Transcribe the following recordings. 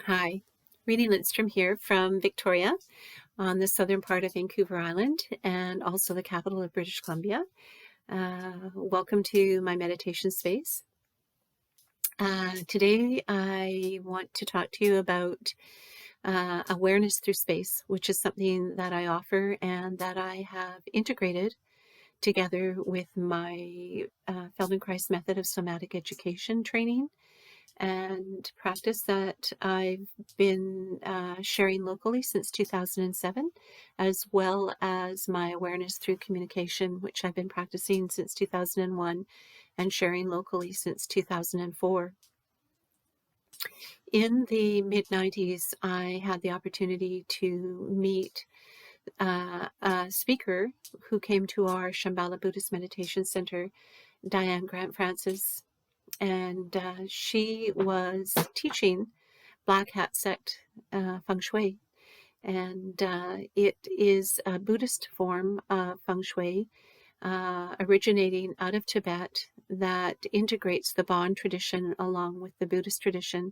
Hi, Renee Lindstrom here from Victoria on the southern part of Vancouver Island and also the capital of British Columbia. Welcome to my meditation space. Today I want to talk to you about awareness through space, which is something that I offer and that I have integrated together with my Feldenkrais method of somatic education training and practice that I've been sharing locally since 2007, as well as my awareness through communication, which I've been practicing since 2001 and sharing locally since 2004. In the mid-90s, I had the opportunity to meet a speaker who came to our Shambhala Buddhist Meditation Center, Diane Grant Francis, and she was teaching Black Hat sect feng shui, and it is a Buddhist form of feng shui originating out of Tibet that integrates the Bon tradition along with the Buddhist tradition.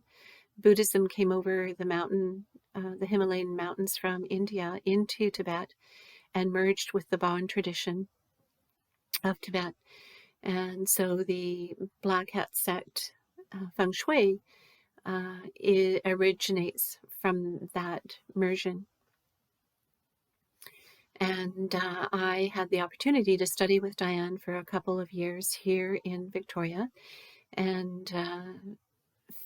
Buddhism came over the Himalayan mountains from India into Tibet and merged with the Bon tradition of Tibet. And so the Black Hat sect feng shui it originates from that immersion. And I had the opportunity to study with Diane for a couple of years here in Victoria and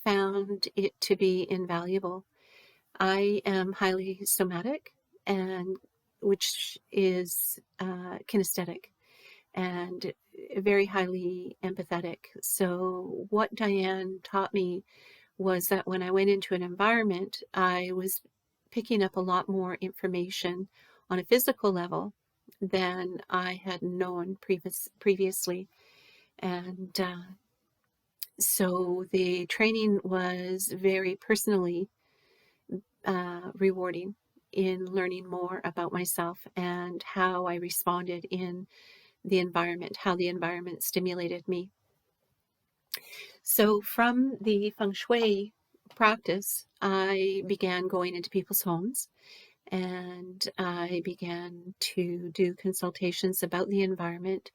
found it to be invaluable. I am highly somatic, and which is kinesthetic and very highly empathetic. So what Diane taught me was that when I went into an environment, I was picking up a lot more information on a physical level than I had known previously. And so the training was very personally rewarding in learning more about myself and how I responded in the environment, how the environment stimulated me. So from the feng shui practice, I began going into people's homes and I began to do consultations about the environment.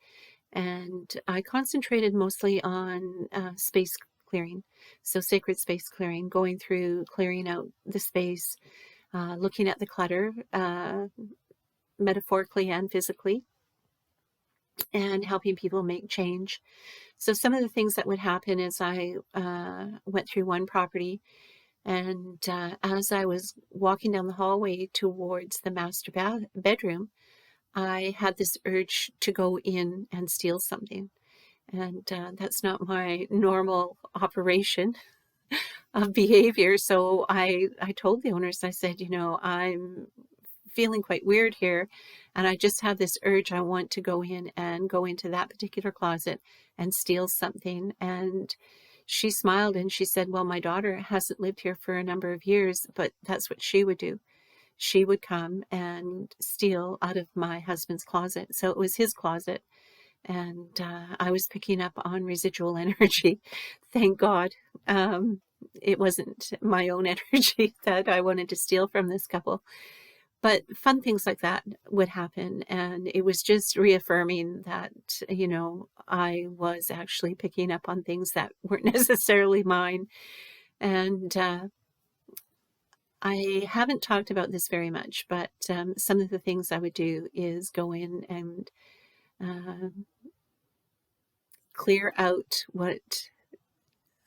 And I concentrated mostly on space clearing, so sacred space clearing, going through clearing out the space, looking at the clutter, metaphorically and physically, and helping people make change. So some of the things that would happen is I went through one property, and as I was walking down the hallway towards the master bedroom, I had this urge to go in and steal something. And that's not my normal operation of behavior. So I told the owners, I said, I'm feeling quite weird here. And I just have this urge. I want to go in and go into that particular closet and steal something. And she smiled and she said, well, my daughter hasn't lived here for a number of years, but that's what she would do. She would come and steal out of my husband's closet. So it was his closet. And I was picking up on residual energy. Thank God. It wasn't my own energy that I wanted to steal from this couple. But fun things like that would happen. And it was just reaffirming that, I was actually picking up on things that weren't necessarily mine. And I haven't talked about this very much, but some of the things I would do is go in and clear out what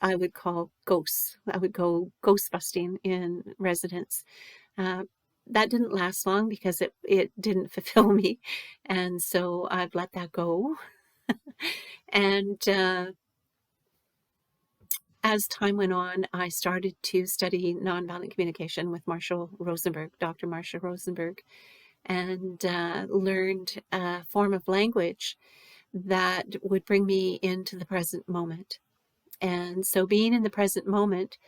I would call ghosts. I would go ghost busting in residence. That didn't last long because it didn't fulfill me. And so I've let that go. And as time went on, I started to study nonviolent communication with Dr. Marshall Rosenberg, and learned a form of language that would bring me into the present moment. And so being in the present moment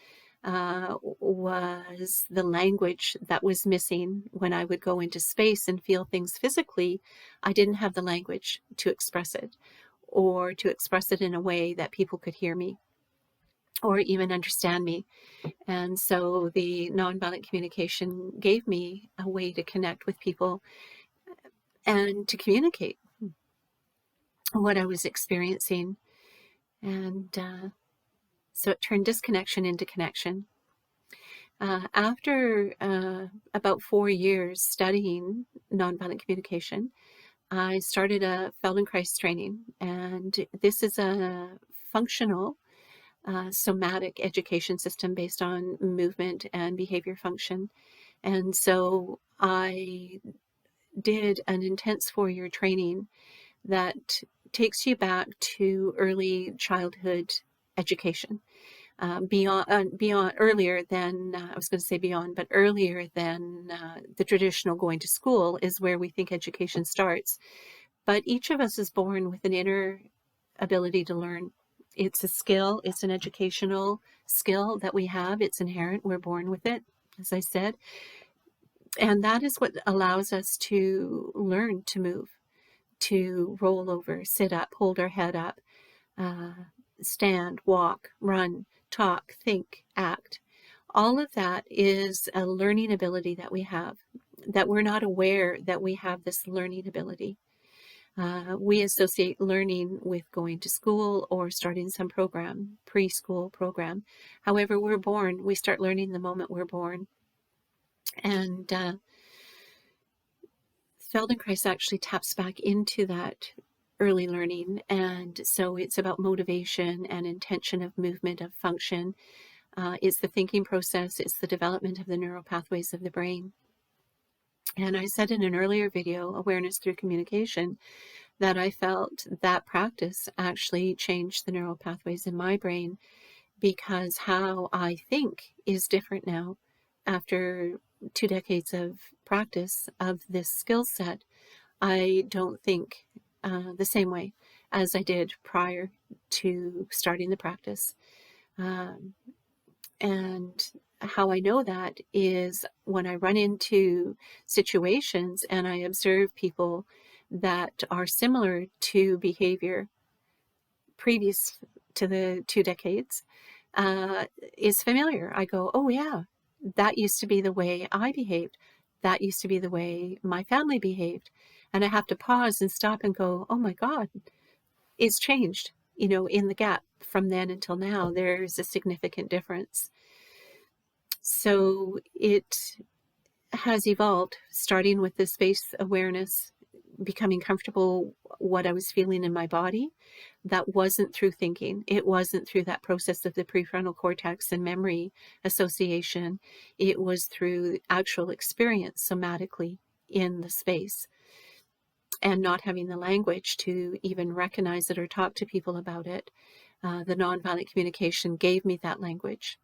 was the language that was missing when I would go into space and feel things physically. I didn't have the language to express it or to express it in a way that people could hear me. or even understand me. And so the nonviolent communication gave me a way to connect with people and to communicate what I was experiencing. And so it turned disconnection into connection. After about 4 years studying nonviolent communication, I started a Feldenkrais training, and this is a functional somatic education system based on movement and behavior function. And so I did an intense 4-year training that takes you back to early childhood education, beyond earlier than I was going to say beyond, but earlier than the traditional going to school is where we think education starts. But each of us is born with an inner ability to learn. It's a skill. It's an educational skill that we have. It's inherent. We're born with it, as I said. And that is what allows us to learn to move, to roll over, sit up, hold our head up, uh, stand, walk, run, talk, think, act. All of that is a learning ability that we have, that we're not aware that we have this learning ability. We associate learning with going to school or starting some program, preschool program. However, we're born, we start learning the moment we're born. And Feldenkrais actually taps back into that early learning. And so it's about motivation and intention of movement, of function. It's the thinking process. It's the development of the neural pathways of the brain. And I said in an earlier video, Awareness Through Communication, that I felt that practice actually changed the neural pathways in my brain, because how I think is different now after 2 decades of practice of this skill set. I don't think the same way as I did prior to starting the practice. And how I know that is when I run into situations and I observe people that are similar to behavior previous to the 2 decades, is familiar. I go, oh yeah, that used to be the way I behaved. That used to be the way my family behaved. And I have to pause and stop and go, oh my God, it's changed. In the gap from then until now, there's a significant difference. So it has evolved, starting with the space awareness, becoming comfortable what I was feeling in my body. That wasn't through thinking. It wasn't through that process of the prefrontal cortex and memory association. It was through actual experience somatically in the space, and not having the language to even recognize it or talk to people about it. The nonviolent communication gave me that language.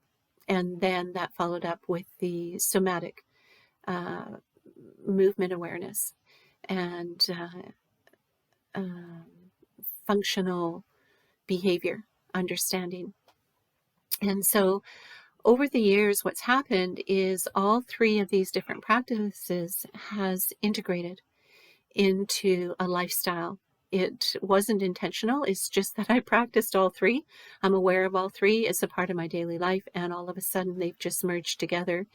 And then that followed up with the somatic uh, movement awareness and functional behavior understanding. And so over the years, what's happened is all three of these different practices has integrated into a lifestyle. It wasn't intentional. It's just that I practiced all three. I'm aware of all three. It's a part of my daily life. And all of a sudden, they've just merged together.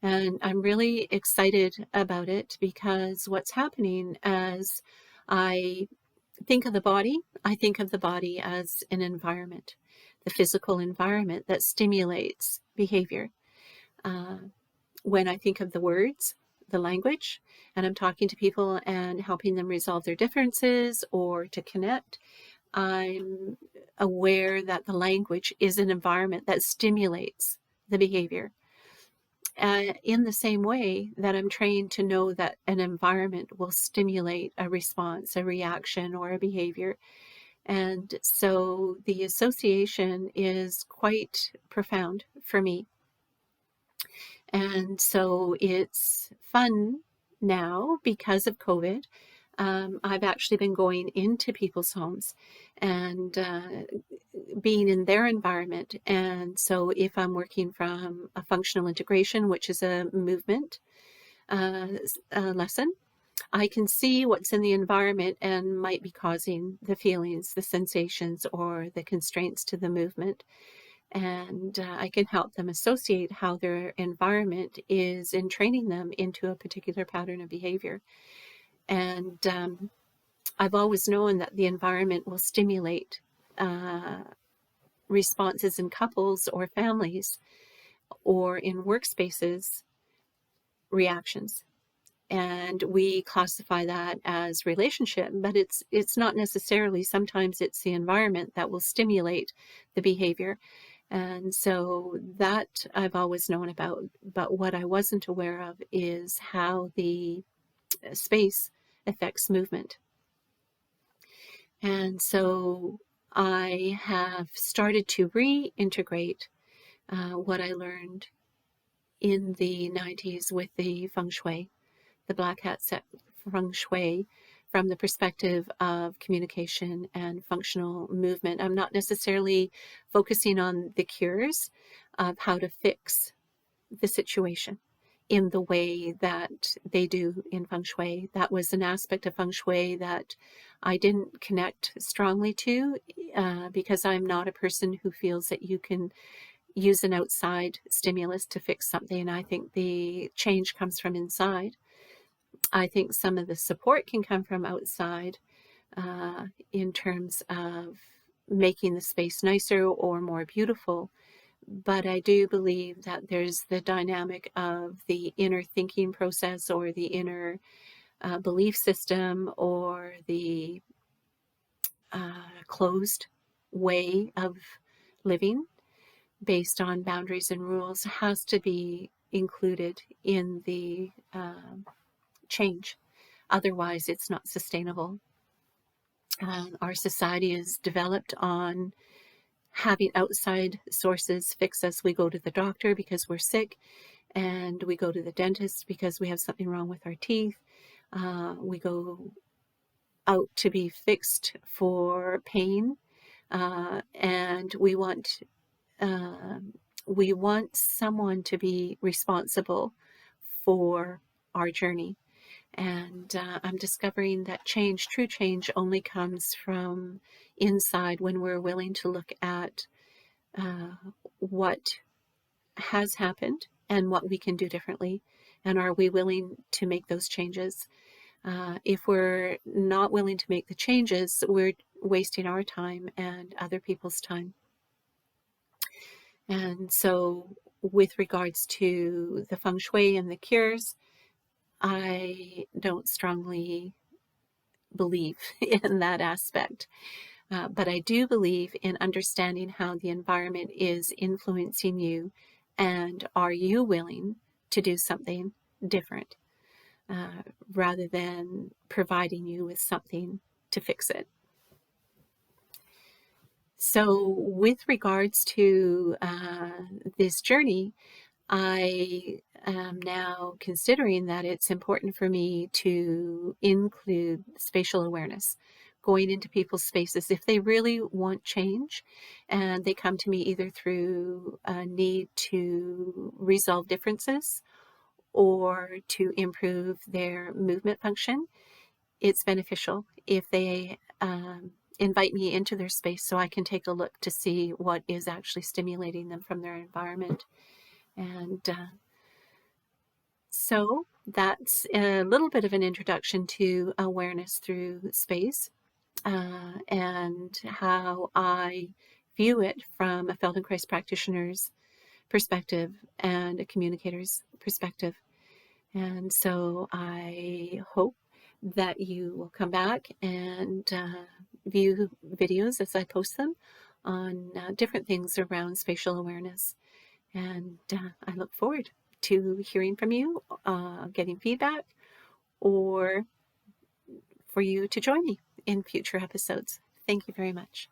And I'm really excited about it, because what's happening as I think of the body, I think of the body as an environment, the physical environment that stimulates behavior. When I think of the words, the language, and I'm talking to people and helping them resolve their differences or to connect, I'm aware that the language is an environment that stimulates the behavior. In the same way that I'm trained to know that an environment will stimulate a response, a reaction, or a behavior. And so the association is quite profound for me. And so it's fun now because of COVID. I've actually been going into people's homes and being in their environment. And so if I'm working from a functional integration, which is a movement lesson, I can see what's in the environment and might be causing the feelings, the sensations, or the constraints to the movement. and I can help them associate how their environment is entraining them into a particular pattern of behavior. And I've always known that the environment will stimulate responses in couples or families or in workspaces, reactions. And we classify that as relationship, but it's not necessarily. Sometimes it's the environment that will stimulate the behavior. And so that I've always known about, but what I wasn't aware of is how the space affects movement. And so I have started to reintegrate what I learned in the 90s with the feng shui, the black hat set feng shui, from the perspective of communication and functional movement. I'm not necessarily focusing on the cures of how to fix the situation in the way that they do in feng shui. That was an aspect of feng shui that I didn't connect strongly to because I'm not a person who feels that you can use an outside stimulus to fix something. I think the change comes from inside. I think some of the support can come from outside in terms of making the space nicer or more beautiful. But I do believe that there's the dynamic of the inner thinking process or the inner belief system or the closed way of living based on boundaries and rules has to be included in the change. Otherwise, it's not sustainable. Our society is developed on having outside sources fix us. We go to the doctor because we're sick, and we go to the dentist because we have something wrong with our teeth. We go out to be fixed for pain, and we want someone to be responsible for our journey. And I'm discovering that true change, only comes from inside when we're willing to look at what has happened and what we can do differently. And are we willing to make those changes? If we're not willing to make the changes, we're wasting our time and other people's time. And so with regards to the feng shui and the cures, I don't strongly believe in that aspect. But I do believe in understanding how the environment is influencing you, and are you willing to do something different rather than providing you with something to fix it. So with regards to this journey, I am now considering that it's important for me to include spatial awareness, going into people's spaces if they really want change and they come to me either through a need to resolve differences or to improve their movement function. It's beneficial if they invite me into their space so I can take a look to see what is actually stimulating them from their environment. And so that's a little bit of an introduction to awareness through space and how I view it from a Feldenkrais practitioner's perspective and a communicator's perspective. And so I hope that you will come back and view videos as I post them on different things around spatial awareness. And I look forward to hearing from you, getting feedback, or for you to join me in future episodes. Thank you very much.